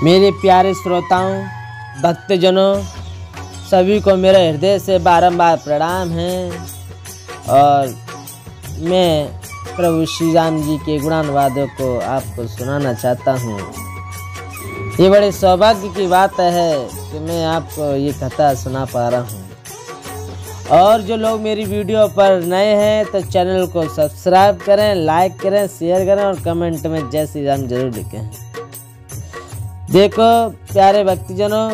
मेरे प्यारे श्रोताओं, भक्तजनों, सभी को मेरे हृदय से बारंबार प्रणाम है। और मैं प्रभु श्री राम जी के गुणानुवादों को आपको सुनाना चाहता हूँ। ये बड़े सौभाग्य की बात है कि मैं आपको ये कथा सुना पा रहा हूँ। और जो लोग मेरी वीडियो पर नए हैं तो चैनल को सब्सक्राइब करें, लाइक करें, शेयर करें और कमेंट में जय श्री राम जरूर लिखें। देखो प्यारे भक्तजनों,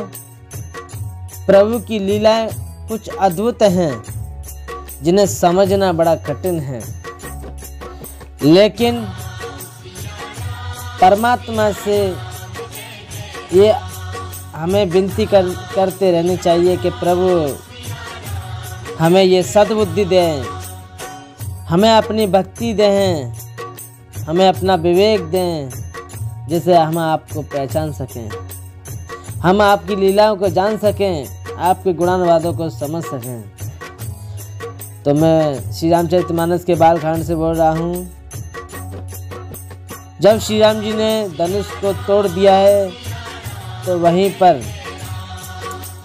प्रभु की लीलाएं कुछ अद्भुत हैं जिन्हें समझना बड़ा कठिन है, लेकिन परमात्मा से ये हमें विनती करते रहनी चाहिए कि प्रभु हमें ये सद्बुद्धि दें, हमें अपनी भक्ति दें, हमें अपना विवेक दें, जिससे हम आपको पहचान सकें, हम आपकी लीलाओं को जान सकें, आपके गुणानुवादों को समझ सकें। तो मैं श्री रामचरितमानस के बालकांड से बोल रहा हूँ। जब श्री राम जी ने धनुष को तोड़ दिया है तो वहीं पर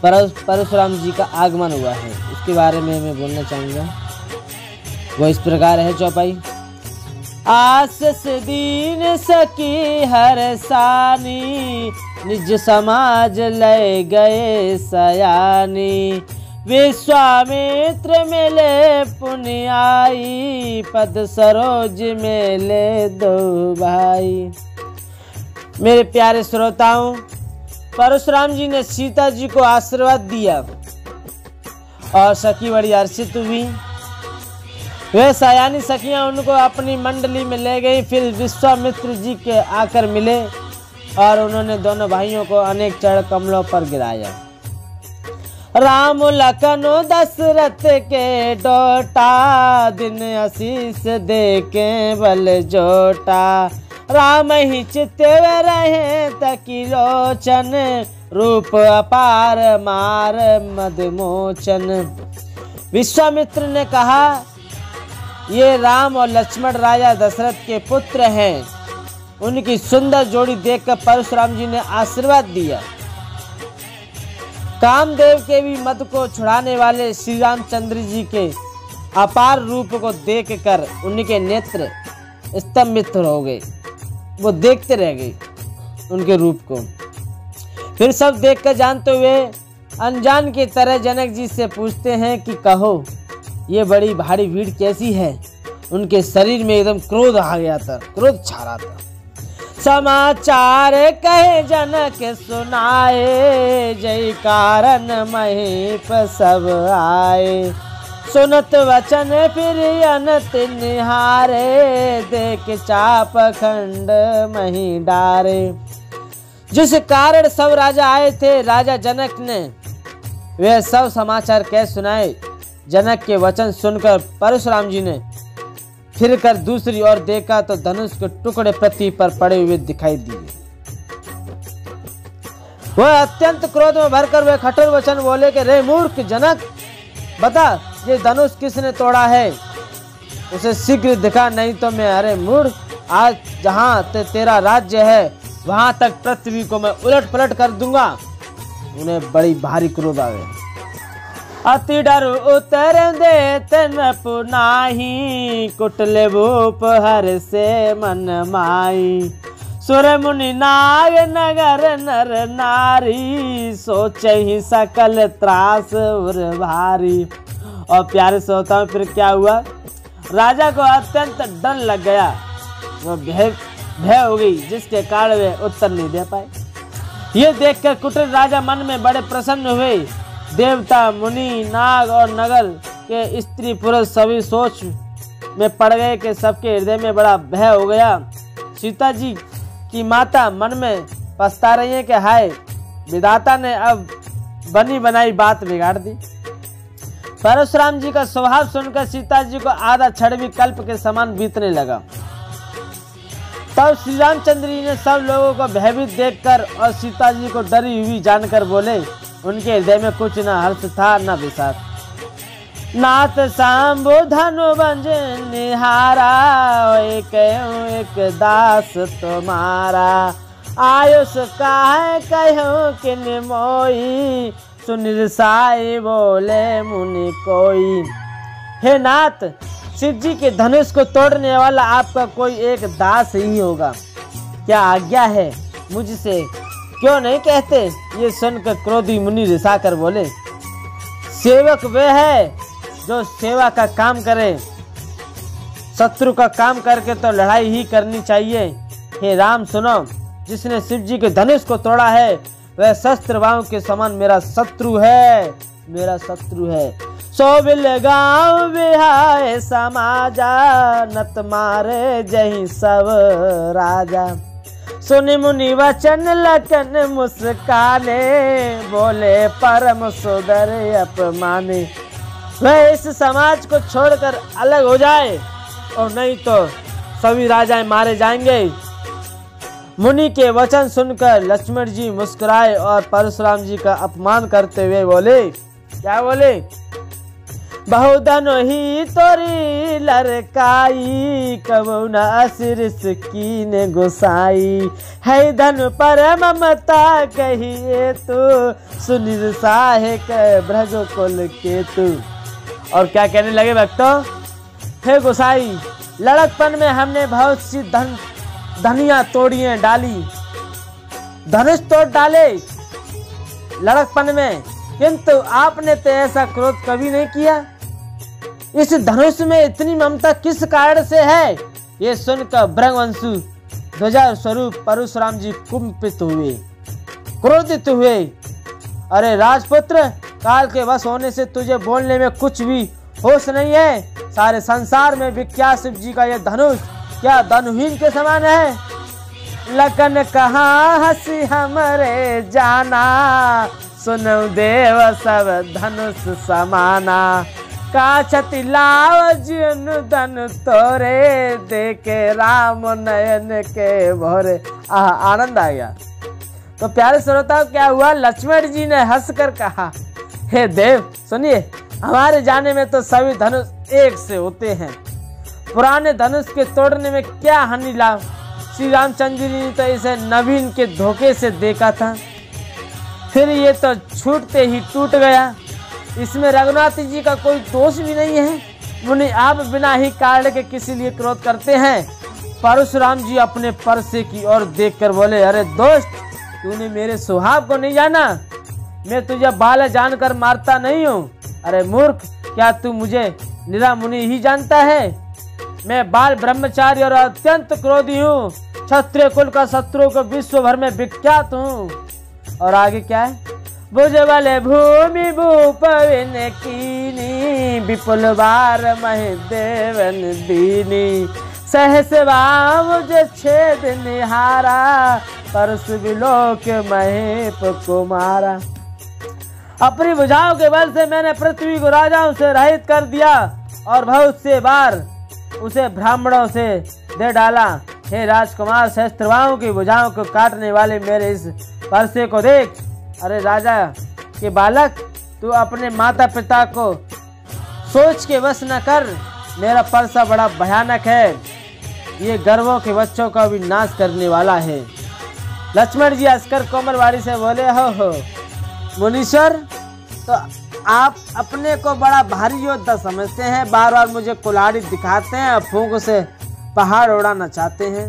परशुराम जी का आगमन हुआ है, उसके बारे में मैं बोलना चाहूँगा। वो इस प्रकार है चौपाई। आसस दीन सकी हर सानी, निज समाज ले गए सयानी। विश्वामित्र मिले पुनियाई, पद सरोज मेले दो भाई। मेरे प्यारे श्रोताओं, परशुराम जी ने सीता जी को आशीर्वाद दिया और सखी बड़ी हर्षित हुई। वे सयानी सखियां उनको अपनी मंडली में ले गई। फिर विश्वामित्र जी के आकर मिले और उन्होंने दोनों भाइयों को अनेक चरण कमलों पर गिराया। राम लखन दशरथ के डोटा, दिन आशीष दे के बल जोटा। राम ही चित्तव रहे तकी लोचन, रूप अपार मार मदमोचन। विश्वामित्र ने कहा, ये राम और लक्ष्मण राजा दशरथ के पुत्र हैं। उनकी सुंदर जोड़ी देखकर परशुराम जी ने आशीर्वाद दिया। कामदेव के भी मद को छुड़ाने वाले श्री रामचंद्र जी के अपार रूप को देखकर उनके नेत्र स्तंभित हो गए। वो देखते रह गए उनके रूप को। फिर सब देखकर जानते हुए अनजान की तरह जनक जी से पूछते हैं कि कहो, ये बड़ी भारी भीड़ कैसी है। उनके शरीर में एकदम क्रोध आ गया था, क्रोध छा रहा था। समाचार कहे जनक सुनाए, जय कारण महीप सब आए। सुनत वचन फिर अनत निहारे, देख चाप खंड मही डारे। जिस कारण सब राजा आए थे, राजा जनक ने वे सब समाचार कह सुनाए। जनक के वचन सुनकर परशुराम जी ने फिर कर दूसरी ओर देखा तो धनुष के टुकड़े पृथ्वी पर पड़े हुए दिखाई दिए। वह अत्यंत क्रोध में भरकर वे कठोर वचन बोले कि रे मूर्ख जनक, बता ये धनुष किसने तोड़ा है, उसे शीघ्र दिखा, नहीं तो मैं, अरे मूर्ख, आज जहां तेरा राज्य है वहां तक पृथ्वी को मैं उलट पलट कर दूंगा। उन्हें बड़ी भारी क्रोध आ गया। अति डर उतर दे तन पुनाही, कुटले भूप हर से मन माई। सुर मुनि नाग नगर नर नारी, सोचे ही सकल त्रास उर भारी। और प्यारे श्रोताओं, फिर क्या हुआ, राजा को अत्यंत डर लग गया। वो भय हो गई, जिसके कारण वे उत्तर नहीं दे पाए। ये देखकर कुटिल राजा मन में बड़े प्रसन्न हुए। देवता, मुनि, नाग और नगर के स्त्री पुरुष सभी सोच में पड़ गए कि सबके हृदय में बड़ा भय हो गया। सीता जी की माता मन में पछता रही है कि हाय, विधाता ने अब बनी बनाई बात बिगाड़ दी। परशुराम जी का स्वभाव सुनकर सीता जी को आधा क्षण भी कल्प के समान बीतने लगा। तब श्री रामचंद्र जी ने सब लोगों को भयभीत देखकर और सीता जी को डरी हुई जानकर बोले। उनके हृदय में कुछ न हर्ष था न विषाद। नाथ सांबो धनु बंज निहारा, एक दास तुम्हारा। आयुष काहे कहो कि मोई, सुन साई बोले मुनि कोई। हे नाथ, शिव जी के धनुष को तोड़ने वाला आपका कोई एक दास ही होगा, क्या आज्ञा है मुझसे, क्यों नहीं कहते। ये सुनकर क्रोधी मुनि रिसाकर बोले, सेवक वह है जो सेवा का काम करे, शत्रु का काम करके तो लड़ाई ही करनी चाहिए। हे राम सुनो, जिसने शिव जी के धनुष को तोड़ा है वह शस्त्र बाहु के समान मेरा शत्रु है, मेरा शत्रु है। सोबिल गाँव बिहाय समाजा, नत मारे जही सब राजा। सुनि मुनि वचन लखन मुस्काने, बोले परम सुंदर अपमाने। वह इस समाज को छोड़कर अलग हो जाए और नहीं तो सभी राजाएं मारे जाएंगे। मुनि के वचन सुनकर लक्ष्मण जी मुस्कुराए और परशुराम जी का अपमान करते हुए बोले, क्या बोले, बहुधन ही तोरी लड़काई, कबू न असिरिस कीने गोसाई। है धन पर ममता कहिए तू, सुनिर साहे के ब्रज कुल के तू। और क्या कहने लगे भक्तों, हे गोसाई, लड़कपन में हमने बहुत सी धनिया तोड़ियां डाली, धनुष तोड़ डाले लड़कपन में, किंतु आपने तो ऐसा क्रोध कभी नहीं किया। इस धनुष में इतनी ममता किस कारण से है। ये सुनकर ब्रह्मवंशु ध्वजा स्वरूप परशुराम जी कुंपित हुए, क्रोधित हुए। अरे राजपुत्र, काल के वश होने से तुझे बोलने में कुछ भी होश नहीं है। सारे संसार में विख्यात शिव जी का यह धनुष क्या धनुहीन के समान है। लखन कहाँ हंसी हमरे जाना, सुनो देव सब धनुष समाना। काछति लाव जीवन धन तोरे, देखे राम नयन के भोरे। आनंद आ गया। तो प्यारे श्रोताओं, क्या हुआ, लक्ष्मण जी ने हंसकर कहा, हे देव सुनिए, हमारे जाने में तो सभी धनुष एक से होते हैं, पुराने धनुष के तोड़ने में क्या हानि लाभ। श्री रामचंद्र जी ने तो इसे नवीन के धोखे से देखा था, फिर ये तो छूटते ही टूट गया। इसमें रघुनाथ जी का कोई दोष भी नहीं है। मुनि आप बिना ही कारण के किसी लिए क्रोध करते हैं। परशुराम जी अपने परसे की ओर देखकर बोले, अरे दोस्त, तूने मेरे स्वभाव को नहीं जाना, मैं तुझे बाल जानकर मारता नहीं हूँ। अरे मूर्ख, क्या तू मुझे निरा मुनि ही जानता है। मैं बाल ब्रह्मचारी और अत्यंत क्रोधी हूँ, क्षत्रिय कुल का शत्रु को विश्व भर में विख्यात हूँ। और आगे क्या है, भुज बल भूमि भूपविन कीनी, विपुल बार महि देवन दीनी। सहस मुझ छेद निहारा, परसु विलोक महेप कुमारा। अपनी भुजाओं के बल से मैंने पृथ्वी को राजाओं से रहित कर दिया और बहुत से बार उसे ब्राह्मणों से दे डाला। हे राजकुमार, सहस्त्रबाहुओं की भुजाओं को काटने वाले मेरे इस परसे को देख। अरे राजा के बालक, तू अपने माता पिता को सोच के वश न कर, मेरा परसा बड़ा भयानक है, ये गर्वों के बच्चों का भी नाश करने वाला है। लक्ष्मण जी हंसकर कोमलवाड़ी से बोले, हो मुनीश्वर, तो आप अपने को बड़ा भारी योद्धा समझते हैं, बार बार मुझे कुल्हाड़ी दिखाते हैं और फूंक से पहाड़ उड़ाना चाहते हैं।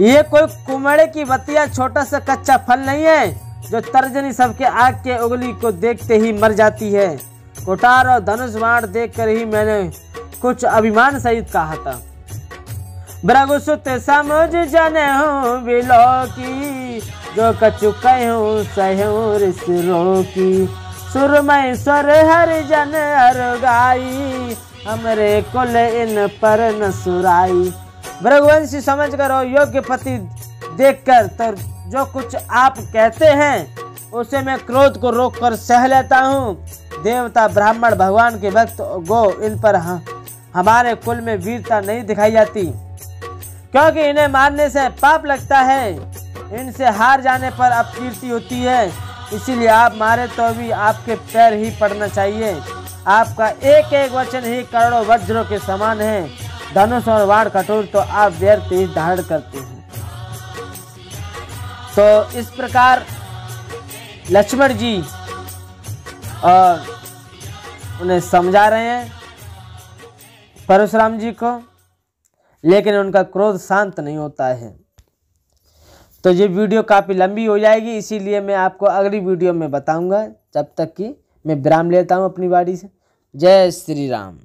ये कोई कुमड़े की बतिया छोटा सा कच्चा फल नहीं है जो तर्जनी सबके आग के उंगली को देखते ही मर जाती है। कुठार और धनुष बाण देखकर ही मैंने कुछ अभिमान सहित कहा था, भृगुसुत समझ जने हूँ बिलोकी, जो कछु कहूँ सहूँ ऋष रोकी। सुरमय स्वर हरिजन अरुगाई, हमरे कुल इन पर न सुराई। भृगुवंशी समझकर और योग्य पति देखकर तो जो कुछ आप कहते हैं उसे मैं क्रोध को रोककर सह लेता हूँ। देवता ब्राह्मण भगवान के भक्त गो, इन पर हमारे कुल में वीरता नहीं दिखाई जाती, क्योंकि इन्हें मारने से पाप लगता है, इनसे हार जाने पर अपकीर्ति होती है। इसीलिए आप मारे तो भी आपके पैर ही पड़ना चाहिए। आपका एक एक वचन ही करोड़ों वज्रों के समान है। धनुष और बाण कठोर तो आप व्यर्थ ही धारण करते हैं। तो इस प्रकार लक्ष्मण जी और उन्हें समझा रहे हैं परशुराम जी को, लेकिन उनका क्रोध शांत नहीं होता है। तो ये वीडियो काफ़ी लंबी हो जाएगी, इसीलिए मैं आपको अगली वीडियो में बताऊंगा। जब तक कि मैं विराम लेता हूं अपनी बारी से। जय श्री राम।